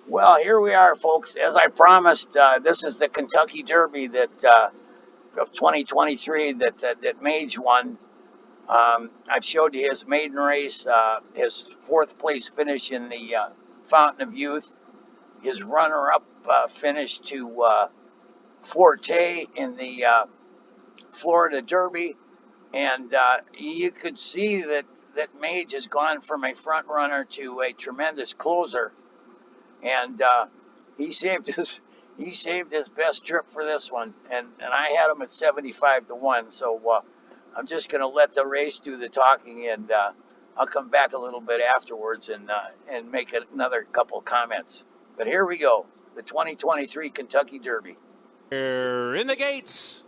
Well, here we are, folks. As I promised, this is the Kentucky Derby that of 2023 that Mage won. I've showed you his maiden race, his fourth place finish in the Fountain of Youth, his runner-up finish to Forte in the Florida Derby, and you could see that Mage has gone from a front runner to a tremendous closer, and he saved his he saved his best trip for this one, and I had him at 75 to 1. So I'm just gonna let the race do the talking, and I'll come back a little bit afterwards and make another couple comments. But here we go, the 2023 Kentucky Derby. They're in the gates.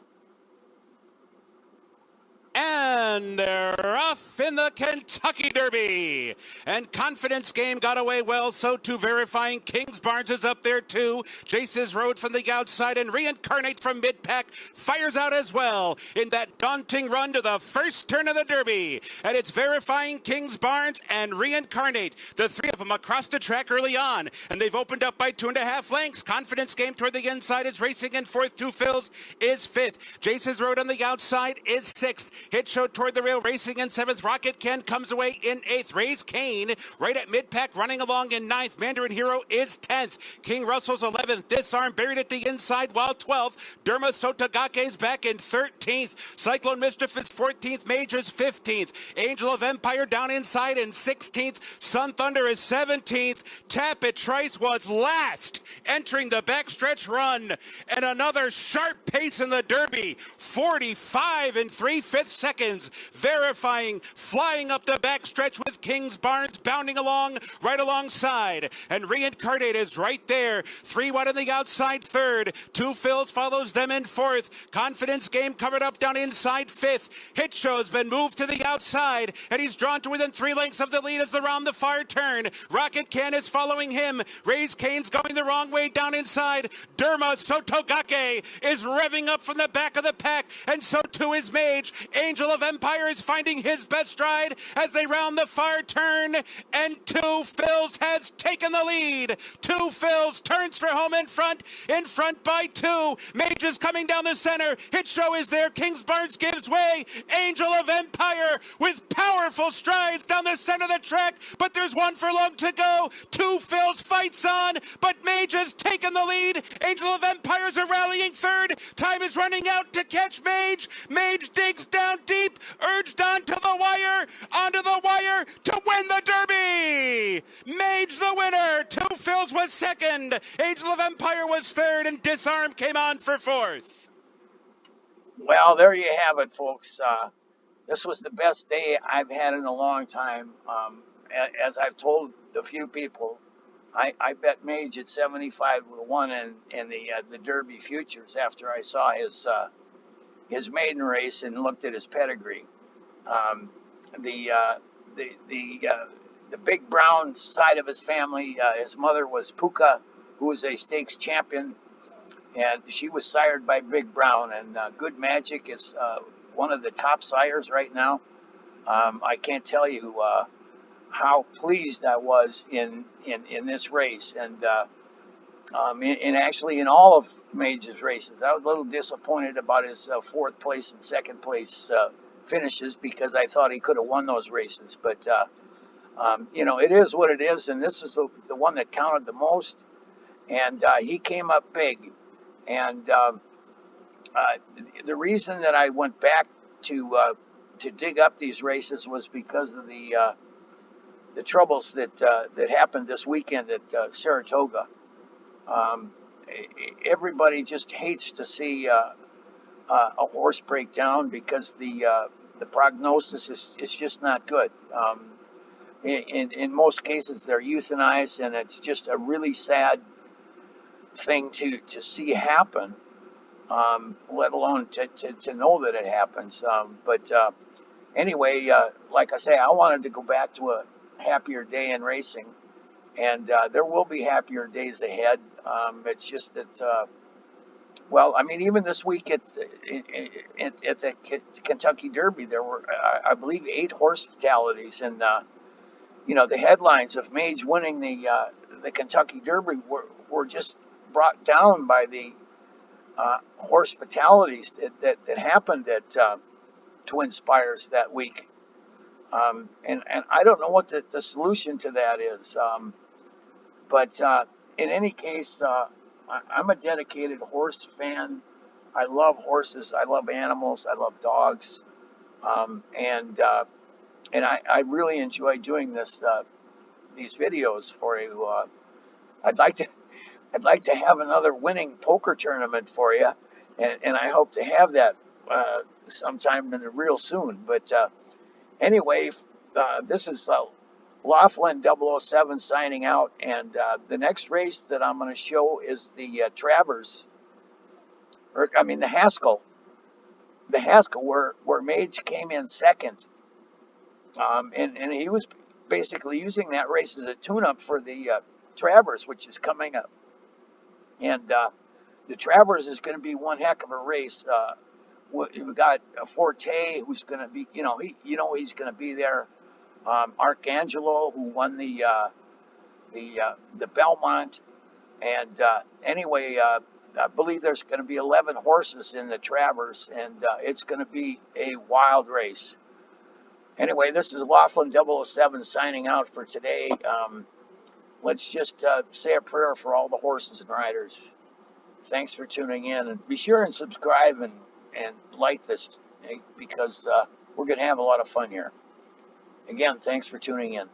And they're off in the Kentucky Derby. And Confidence Game got away well, so too Verifying Kings Barnes is up there too. Jace's Road from the outside and Reincarnate from mid-pack fires out as well in that daunting run to the first turn of the Derby. And it's Verifying Kings Barnes and Reincarnate, the three of them across the track early on. And they've opened up by 2.5 lengths. Confidence Game toward the inside is racing in fourth. Two Phils is fifth. Jace's Road on the outside is sixth. Hit Show toward the rail, racing in seventh. Rocket Ken comes away in eighth. Raise Kane right at mid-pack, running along in ninth. Mandarin Hero is 10th. King Russell's 11th. Disarm buried at the inside, while 12th. Derma Sotagake's back in 13th. Cyclone Mischief is 14th. Mage is 15th. Angel of Empire down inside in 16th. Sun Thunder is 17th. Tap It Trice was last, entering the backstretch run. And another sharp pace in the Derby. 45 and 3/5 seconds. Verifying, flying up the backstretch with Kings Barnes bounding along right alongside. And Reincarnate is right there. 3 wide on the outside, third. Two Phils follows them in fourth. Confidence Game covered up down inside, fifth. Hit Show's been moved to the outside, and he's drawn to within 3 lengths of the lead as the round the far turn. Rocket Can is following him. Raise Kane's going the wrong way down inside. Derma Sotogake is revving up from the back of the pack, and so too is Mage. Angel of Empire is finding his best stride as they round the far turn, and Two Phils has taken the lead. Two Phils turns for home in front by 2. Mage is coming down the center. Hit Show is there. Kings Barnes gives way. Angel of Empire with powerful strides down the center of the track, but there's 1 furlong to go. Two Phils fights on, but Mage has taken the lead. Angel of Empires are rallying third. Time is running out to catch Mage. Mage digs down deep, urged onto the wire to win the Derby. Mage the winner. Two Phils was second. Angel of Empire was third, and Disarm came on for fourth. Well, there you have it, folks. This was the best day I've had in a long time. As I've told a few people, I bet Mage at 75 to 1 in the Derby futures after I saw his maiden race and looked at his pedigree. Um, the uh, the Big Brown side of his family, his mother was Puka, who was a stakes champion, and she was sired by Big Brown. And Good Magic is one of the top sires right now. I can't tell you how pleased I was in this race, and actually in all of Mage's races. I was a little disappointed about his fourth place and second place finishes because I thought he could have won those races. But it is what it is, and this is the one that counted the most. And he came up big. And the reason that I went back to dig up these races was because of the troubles that happened this weekend at Saratoga. Um, Everybody just hates to see a horse break down because the prognosis is just not good. In most cases, they're euthanized, and it's just a really sad thing to see happen, let alone to know that it happens. But anyway, like I say, I wanted to go back to a happier day in racing, and there will be happier days ahead. It's just that, well, I mean, even this week at the Kentucky Derby, there were, I believe, 8 horse fatalities, and the headlines of Mage winning the Kentucky Derby were just brought down by the horse fatalities that happened at Twin Spires that week. And I don't know what the solution to that is. But in any case, I'm a dedicated horse fan. I love horses. I love animals. I love dogs. And I really enjoy doing these videos for you. I'd like to I'd like to have another winning poker tournament for you, and I hope to have that sometime in the real soon. But anyway, this is Laughlin 007 signing out, and the next race that I'm going to show is the Travers, or I mean the Haskell, where Mage came in second, and he was basically using that race as a tune-up for the Travers, which is coming up, and the Travers is going to be one heck of a race. We've got Forte, who's going to be, he's going to be there. Arcangelo, who won the Belmont, and anyway, I believe there's going to be 11 horses in the Travers, and it's going to be a wild race. Anyway, this is Laughlin 007 signing out for today. Let's just say a prayer for all the horses and riders. Thanks for tuning in, and be sure and subscribe and like this, because we're going to have a lot of fun here. Again, thanks for tuning in.